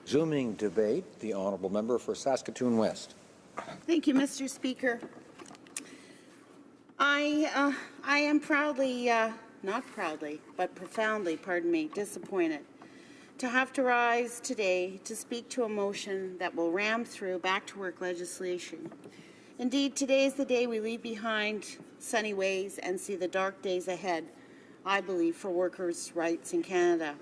Resuming debate, the honourable member for Saskatoon West. Thank you, Mr. Speaker. I am proudly, not proudly, but profoundly, pardon me, disappointed to have to rise today to speak to a motion that will ram through back-to-work legislation. Indeed, today is the day we leave behind sunny ways and see the dark days ahead, I believe, for workers' rights in Canada.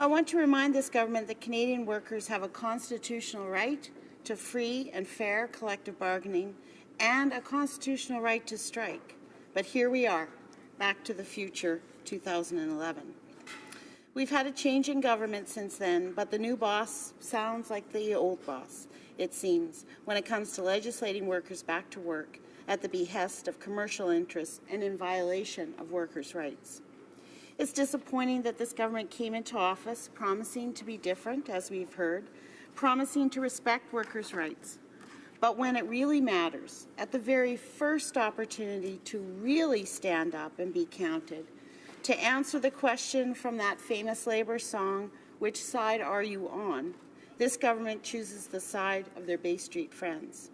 I want to remind this government that Canadian workers have a constitutional right to free and fair collective bargaining and a constitutional right to strike. But here we are, back to the future, 2011. We've had a change in government since then, but the new boss sounds like the old boss, it seems, when it comes to legislating workers back to work at the behest of commercial interests and in violation of workers' rights. It's disappointing that this government came into office promising to be different, as we've heard, promising to respect workers' rights. But when it really matters, at the very first opportunity to really stand up and be counted, to answer the question from that famous Labour song, which side are you on, this government chooses the side of their Bay Street friends.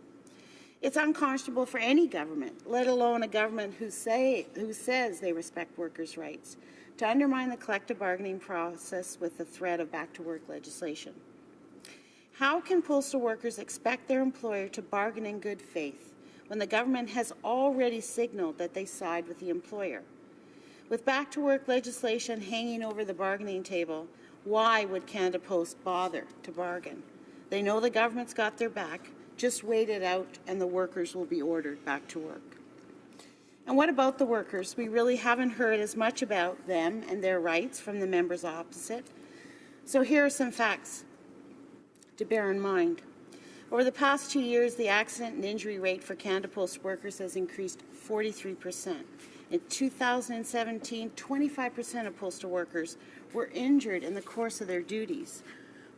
It's unconscionable for any government, let alone a government who says they respect workers' rights, to undermine the collective bargaining process with the threat of back-to-work legislation. How can postal workers expect their employer to bargain in good faith when the government has already signaled that they side with the employer? With back-to-work legislation hanging over the bargaining table, why would Canada Post bother to bargain? They know the government's got their back. Just wait it out and the workers will be ordered back to work. And what about the workers? We really haven't heard as much about them and their rights from the members opposite. So here are some facts to bear in mind. Over the past 2 years, the accident and injury rate for Canada Post workers has increased 43%. In 2017, 25% of postal workers were injured in the course of their duties.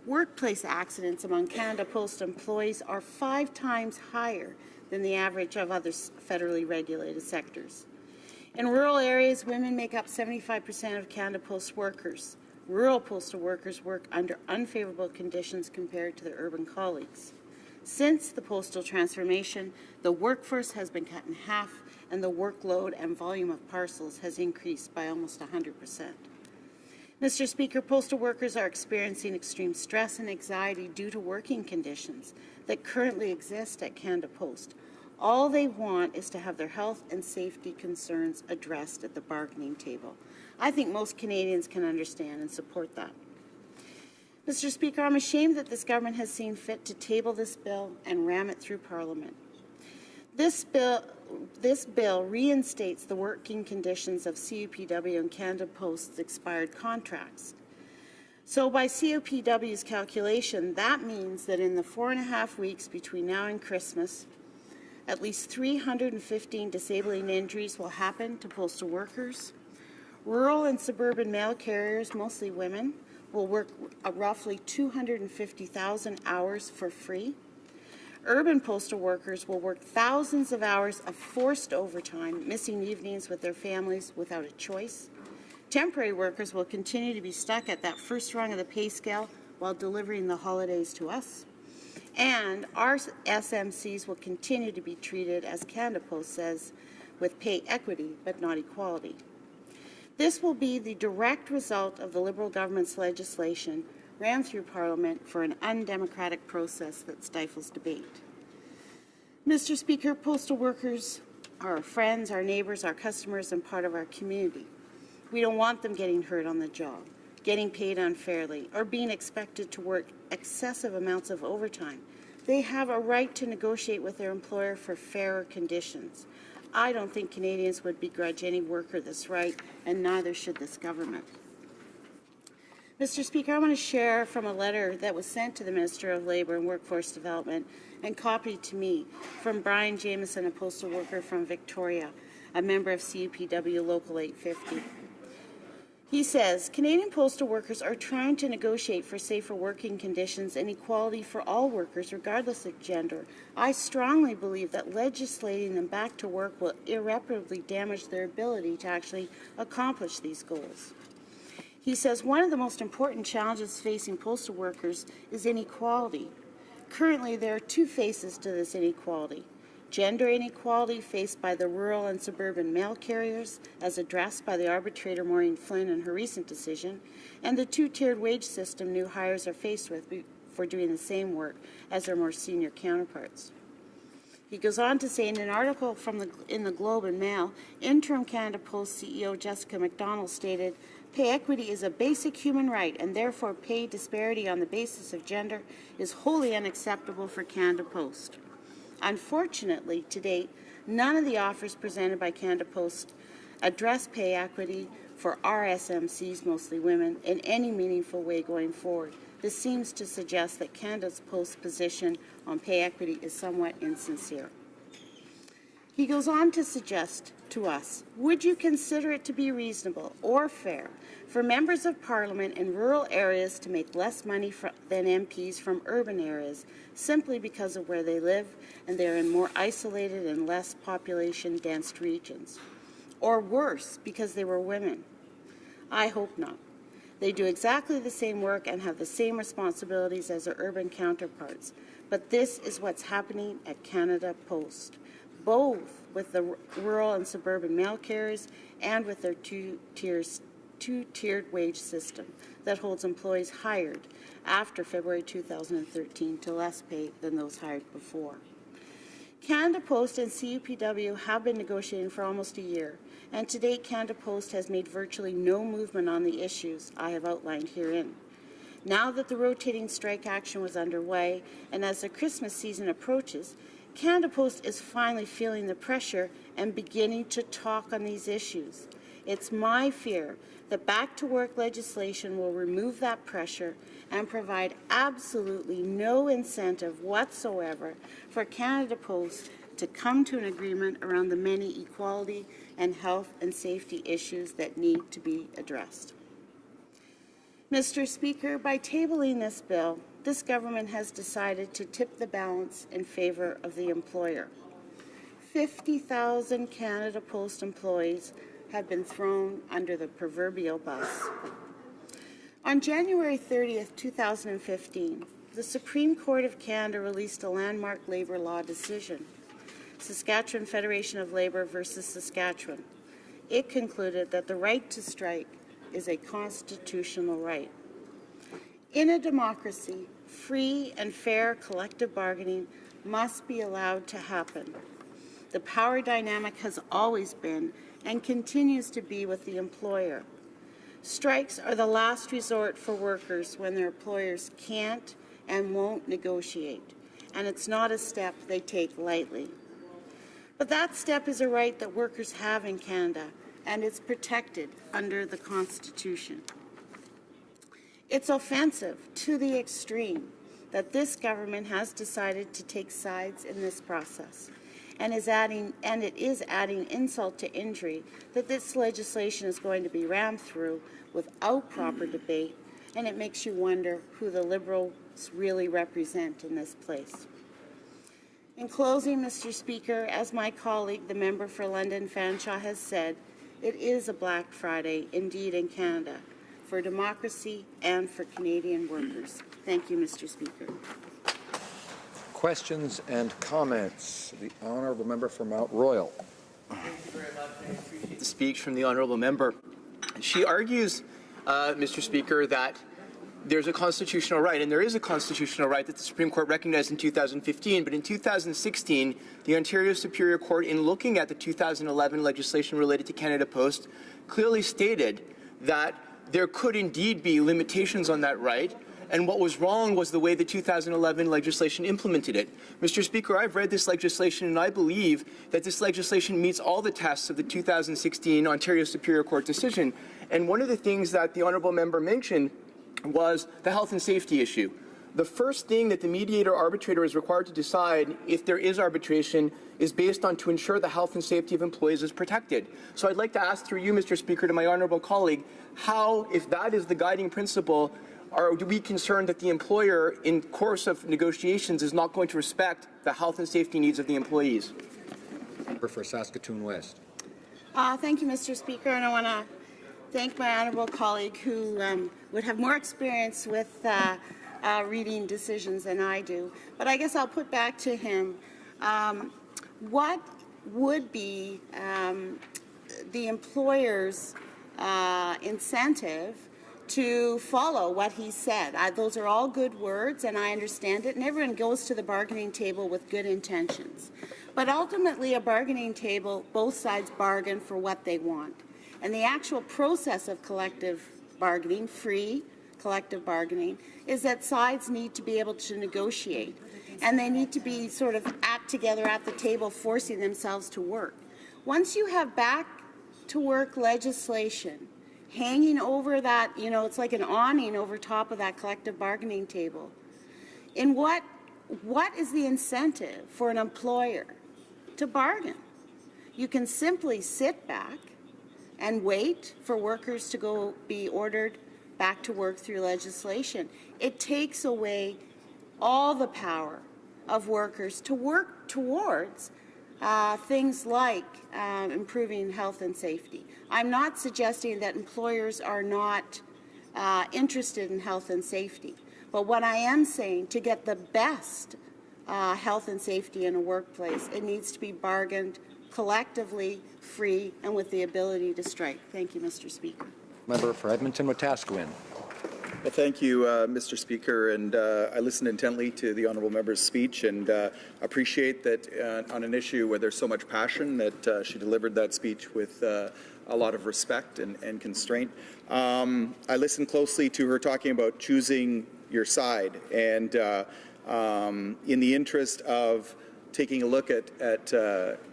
Workplace accidents among Canada Post employees are 5 times higher than the average of other federally regulated sectors. In rural areas, women make up 75% of Canada Post workers. Rural postal workers work under unfavorable conditions compared to their urban colleagues. Since the postal transformation, the workforce has been cut in half and the workload and volume of parcels has increased by almost 100%. Mr. Speaker, postal workers are experiencing extreme stress and anxiety due to working conditions that currently exist at Canada Post. All they want is to have their health and safety concerns addressed at the bargaining table. I think most Canadians can understand and support that. Mr. Speaker, I'm ashamed that this government has seen fit to table this bill and ram it through Parliament. This bill reinstates the working conditions of CUPW and Canada Post's expired contracts. So by CUPW's calculation, that means that in the 4.5 weeks between now and Christmas, at least 315 disabling injuries will happen to postal workers. Rural and suburban mail carriers, mostly women, will work roughly 250,000 hours for free. Urban postal workers will work thousands of hours of forced overtime, missing evenings with their families without a choice. Temporary workers will continue to be stuck at that first rung of the pay scale while delivering the holidays to us. And our SMCs will continue to be treated, as Canada Post says, with pay equity but not equality. This will be the direct result of the Liberal government's legislation ran through Parliament for an undemocratic process that stifles debate. Mr. Speaker, postal workers are our friends, our neighbours, our customers, and part of our community. We don't want them getting hurt on the job, getting paid unfairly, or being expected to work excessive amounts of overtime. They have a right to negotiate with their employer for fairer conditions. I don't think Canadians would begrudge any worker this right, and neither should this government. Mr. Speaker, I want to share from a letter that was sent to the Minister of Labour and Workforce Development and copied to me from Brian Jameson, a postal worker from Victoria, a member of CUPW Local 850. He says, Canadian postal workers are trying to negotiate for safer working conditions and equality for all workers, regardless of gender. I strongly believe that legislating them back to work will irreparably damage their ability to actually accomplish these goals. He says one of the most important challenges facing postal workers is inequality. Currently, there are two faces to this inequality. Gender inequality faced by the rural and suburban mail carriers, as addressed by the arbitrator Maureen Flynn in her recent decision, and the two-tiered wage system new hires are faced with for doing the same work as their more senior counterparts. He goes on to say in an article in the Globe and Mail, Interim Canada Post CEO Jessica McDonald stated, "Pay equity is a basic human right, and therefore pay disparity on the basis of gender is wholly unacceptable for Canada Post." Unfortunately, to date, none of the offers presented by Canada Post address pay equity for RSMCs, mostly women, in any meaningful way going forward. This seems to suggest that Canada Post's position on pay equity is somewhat insincere. He goes on to suggest to us, would you consider it to be reasonable or fair for members of Parliament in rural areas to make less money than MPs from urban areas simply because of where they live and they're in more isolated and less population-dense regions? Or worse, because they were women? I hope not. They do exactly the same work and have the same responsibilities as their urban counterparts. But this is what's happening at Canada Post, both with the rural and suburban mail carriers and with their two-tiered wage system that holds employees hired after February 2013 to less pay than those hired before. Canada Post and CUPW have been negotiating for almost a year, and to date Canada Post has made virtually no movement on the issues I have outlined herein. Now that the rotating strike action was underway, and as the Christmas season approaches, Canada Post is finally feeling the pressure and beginning to talk on these issues. It's my fear that back-to-work legislation will remove that pressure and provide absolutely no incentive whatsoever for Canada Post to come to an agreement around the many equality and health and safety issues that need to be addressed. Mr. Speaker, by tabling this bill, this government has decided to tip the balance in favour of the employer. 50,000 Canada Post employees have been thrown under the proverbial bus. On January 30th, 2015, the Supreme Court of Canada released a landmark labour law decision, Saskatchewan Federation of Labour versus Saskatchewan. It concluded that the right to strike is a constitutional right. In a democracy, free and fair collective bargaining must be allowed to happen. The power dynamic has always been and continues to be with the employer. Strikes are the last resort for workers when their employers can't and won't negotiate, and it's not a step they take lightly. But that step is a right that workers have in Canada, and it's protected under the Constitution. It's offensive to the extreme that this government has decided to take sides in this process, and it is adding insult to injury that this legislation is going to be rammed through without proper debate, and it makes you wonder who the Liberals really represent in this place. In closing, Mr. Speaker, as my colleague, the member for London Fanshawe, has said, it is a Black Friday, indeed, in Canada, for democracy and for Canadian workers. Thank you, Mr. Speaker. Questions and comments. The honourable member for Mount Royal. Thank you very much. I appreciate the speech from the honourable member. She argues, Mr. Speaker, that there's a constitutional right, and there is a constitutional right that the Supreme Court recognized in 2015, but in 2016, the Ontario Superior Court, in looking at the 2011 legislation related to Canada Post, clearly stated that there could indeed be limitations on that right, and what was wrong was the way the 2011 legislation implemented it. Mr. Speaker, I've read this legislation, and I believe that this legislation meets all the tests of the 2016 Ontario Superior Court decision. And one of the things that the honourable member mentioned was the health and safety issue. The first thing that the mediator arbitrator is required to decide if there is arbitration is based on to ensure the health and safety of employees is protected. So I'd like to ask through you, Mr. Speaker, to my honourable colleague, how, if that is the guiding principle, are we concerned that the employer, in course of negotiations, is not going to respect the health and safety needs of the employees? Member for Saskatoon West. Thank you, Mr. Speaker, and I want to thank my honourable colleague who would have more experience with reading decisions than I do. But I guess I'll put back to him, what would be the employer's incentive to follow what he said? Those are all good words, and I understand it, and everyone goes to the bargaining table with good intentions. But ultimately, a bargaining table, both sides bargain for what they want. And the actual process of collective bargaining, free collective bargaining, is that sides need to be able to negotiate. And they need to be sort of together at the table, forcing themselves to work. Once you have back to work legislation hanging over that, you know, it's like an awning over top of that collective bargaining table, in what is the incentive for an employer to bargain? You can simply sit back and wait for workers to go be ordered back to work through legislation. It takes away all the power of workers to work towards things like improving health and safety. I'm not suggesting that employers are not interested in health and safety, but what I am saying, to get the best health and safety in a workplace, it needs to be bargained collectively, free, and with the ability to strike. Thank you, Mr. Speaker. Member for Edmonton-Wetaskiwin. Well, thank you, Mr. Speaker, and I listened intently to the honourable member's speech and appreciate that on an issue where there's so much passion that she delivered that speech with a lot of respect and constraint. I listened closely to her talking about choosing your side, and in the interest of taking a look at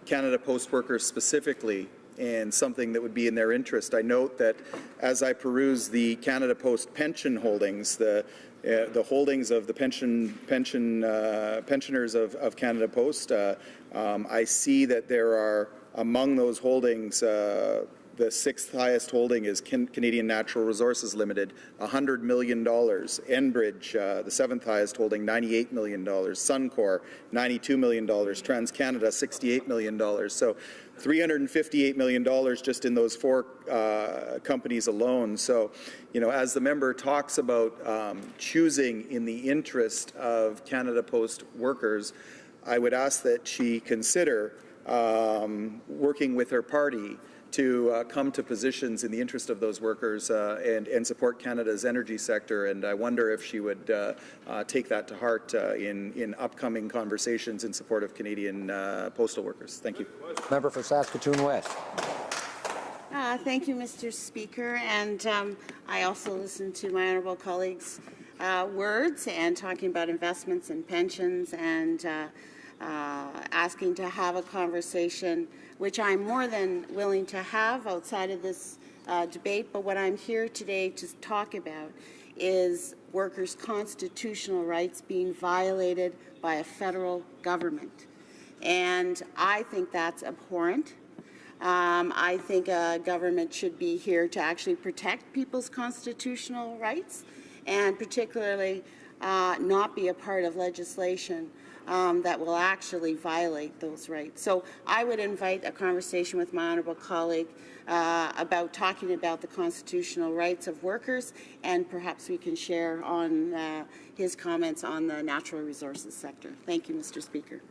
Canada Post workers specifically and something that would be in their interest, I note that as I peruse the Canada Post pension holdings, the holdings of the pensioners of Canada Post, I see that there are among those holdings, the sixth highest holding is Canadian Natural Resources Limited, $100 million. Enbridge, the seventh highest holding, $98 million. Suncor, $92 million. TransCanada, $68 million. So $358 million just in those four companies alone. So, you know, as the member talks about choosing in the interest of Canada Post workers, I would ask that she consider working with her party to come to positions in the interest of those workers and support Canada's energy sector. And I wonder if she would take that to heart in upcoming conversations in support of Canadian postal workers. Thank you. Member for Saskatoon West. Thank you, Mr. Speaker. And I also listened to my honourable colleagues' words and talking about investments and pensions and asking to have a conversation, which I'm more than willing to have outside of this debate. But what I'm here today to talk about is workers' constitutional rights being violated by a federal government. And I think that's abhorrent. I think a government should be here to actually protect people's constitutional rights and particularly not be a part of legislation that will actually violate those rights. So I would invite a conversation with my honourable colleague about talking about the constitutional rights of workers, and perhaps we can share on his comments on the natural resources sector. Thank you, Mr. Speaker.